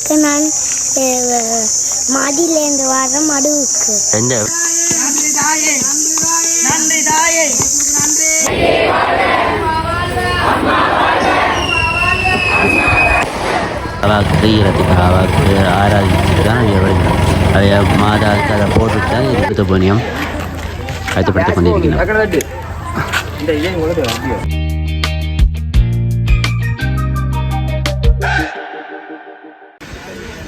பார்க்க நான் மாதிலேருந்து வர மடுவுக்கு அவாக்கு ஆராதிச்சுட்டு தான் அவைய மாதாவுக்கு அதை போட்டுட்டு தான் இருபத்த புண்ணியம் கட்டுப்படுத்த கொண்டிருக்கணும்.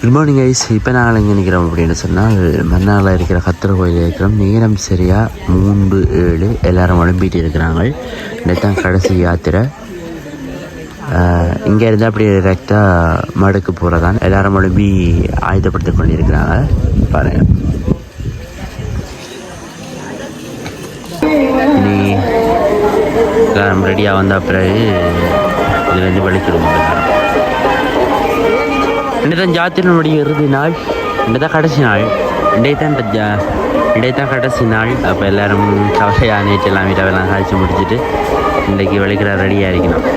குட் மார்னிங் ஐஸ். இப்போ நாங்கள் எங்கே நிற்கிறோம் அப்படின்னு சொன்னால் மன்னாரில் இருக்கிற கத்திர கோயில் இருக்கிறோம். நேரம் சரியாக 3:07. எல்லோரும் உடம்பிட்டு இருக்கிறாங்க. இன்றைத்தான் கடைசி யாத்திரை. இங்கே இருந்தால் அப்படி கரெக்டாக மடுக்கு போகிறதான் எல்லோரும் உடம்பி ஆயுதப்படுத்தி கொண்டிருக்கிறாங்க. பாருங்கள், இனி எல்லோரும் ரெடியாக வந்த பிறகு இதுலேருந்து வலிக்கிடுவோம். இன்றைதான் ஜாத்திரனுடைய இறுதி நாள், இன்றைதான் கடைசி நாள், இன்றைதான் கடைசி நாள். அப்போ எல்லோரும் கவலையாக நேற்றெல்லாம் வீட்டெல்லாம் காய்ச்சி முடிச்சுட்டு இன்றைக்கி வலிக்கிற ரெடியாக இருக்கணும்.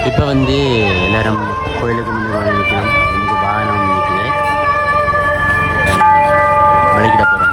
இப்போ எல்லோரும் கோயிலுக்கு முன்னாடி நிற்கணும். எனக்கு வாகனம் நிற்குது, வழிகிட போகிறோம்.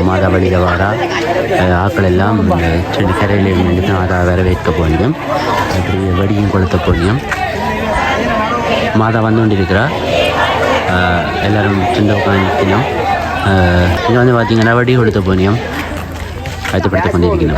மாதா வழியில் வாடா ஆக்கள் எல்லாம் செடி கரையில் நின்று மாதா வரவேற்க போனியம். அப்படி வெடியும் கொளுத்த போனியம். மாதா வந்து கொண்டிருக்கிறார். எல்லோரும் சின்ன உட்காந்து நிற்கணும். இங்கே பார்த்தீங்கன்னா வடி கொளுத்த போனியம் கட்டுப்படுத்த கொண்டிருக்கணும்.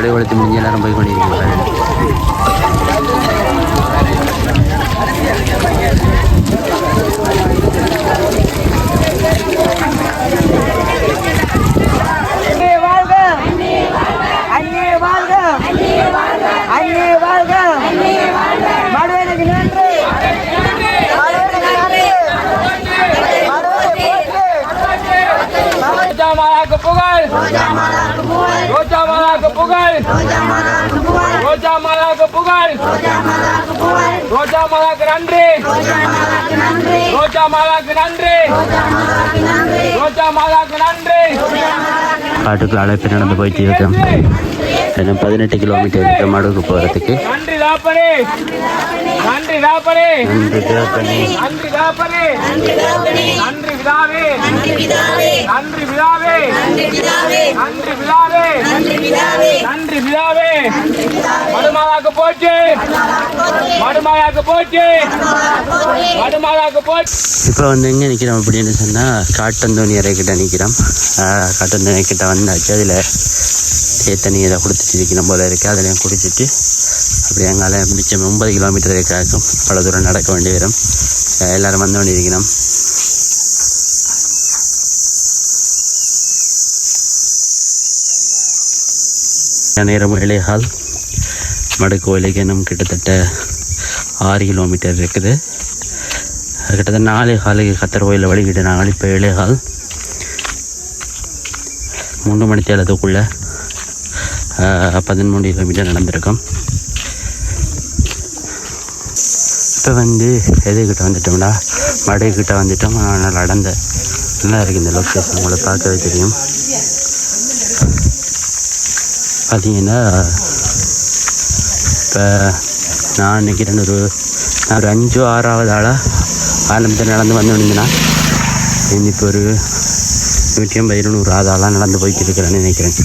மடு கொளுத்து முடிஞ்சு எல்லாரும் போய் கொண்டிருக்கிறாங்க. காட்டுக்குள்ள அழைப்பு நடந்து போயிட்டு இருக்கோம். இன்னும் 18 கிலோமீட்டர் இருக்கு மடுவுக்கு போகிறதுக்கு. இப்போ வந்து எங்கே நிற்கிறோம் அப்படின்னு சொன்னால் காட்டந்தோணி அறைக்கிட்ட நிற்கிறோம். காட்டந்தோணி கிட்ட வந்தாச்சு. அதில் தண்ணி இதை கொடுத்துட்டு நிற்கணும் போல இருக்குது. அதிலையும் குடிச்சிட்டு அப்படி எங்கால மிச்சம் 9 கிலோமீட்டர் இருக்காக்கும். பல தூரம் நடக்க வேண்டி வரும். எல்லோரும் வந்து கொண்டு இருக்கணும். நேரம் 7:15. மடு கோயிலுக்கு இன்னும் கிட்டத்தட்ட 6 கிலோமீட்டர் இருக்குது. கிட்டத்தட்ட 4:15 கத்தர் கோயிலில் வழிகிட்டு நாங்கள் இப்போ 7:15 3 மணி தேலத்துக்குள்ளே 13 கிலோமீட்டர் நடந்திருக்கோம். இப்போ வந்து எதுக்கிட்ட வந்துட்டோம்டா மடுக்கிட்ட வந்துட்டோம். நல்லா நடந்த நல்லா இருக்குது இந்த லொக்கேஷன். உங்களை பார்க்கவே தெரியும். பார்த்தீங்கன்னா இப்போ நான் நினைக்கிறேன் ஒரு 5-6வது ஆளாக ஆரம்பத்தில் நடந்து வந்து வந்தீங்கன்னா இப்போ ஒரு 150-200 ஆளாக நடந்து போய்ட்டு இருக்கிறேன்னு நினைக்கிறேன்.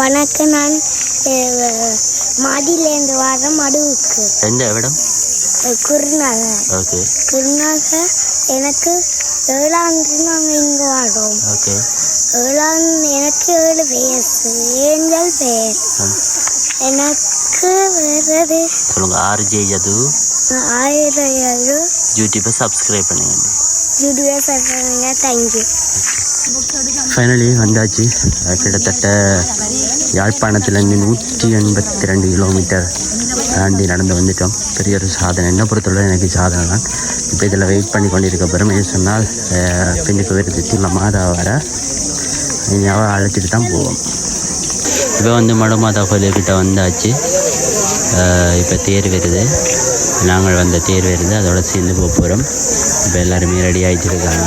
வணக்கம். நான் மாதிலேருந்து வர மடுவுக்கு. எந்த இடம்? குருநாகர். ஓகே. குருநாகர் எனக்கு 7ஆண்டு நாங்கள் இங்கே வரோம். ஓகே. 7ஆண்டு எனக்கு 7 வயசு. ஏஞ்சல் பேர் எனக்கு வேறது சொல்லுங்க. RJ யது 1000 யூடியூப்பை சப்ஸ்கிரைப் பண்ணுங்க. யூடியூபை சப்ஸ்கிரைப் பண்ணுங்க. தேங்க்யூ. ஃபைனலி வந்தாச்சு. கிட்டத்தட்ட யாழ்ப்பாணத்துலேருந்து 182 கிலோமீட்டர் தாண்டி நடந்து வந்துட்டோம். பெரிய ஒரு சாதனை. என்ன பொறுத்தவரை எனக்கு சாதனை தான். இப்போ இதில் வெயிட் பண்ணி கொண்டிருக்க பெருமையை சொன்னால் பின்னுக்கு வருது தில்ல மாதா வர இனியாவை அழைச்சிட்டு தான் போவோம். இப்போ வந்து மடுமாதா கோயில்கிட்ட வந்தாச்சு. இப்போ தேர் வருது. நாங்கள் வந்த தேர் வருது. அதோட சேர்ந்து போக போகிறோம். இப்போ எல்லாருமே ரெடி ஆகிட்டு இருக்காங்க.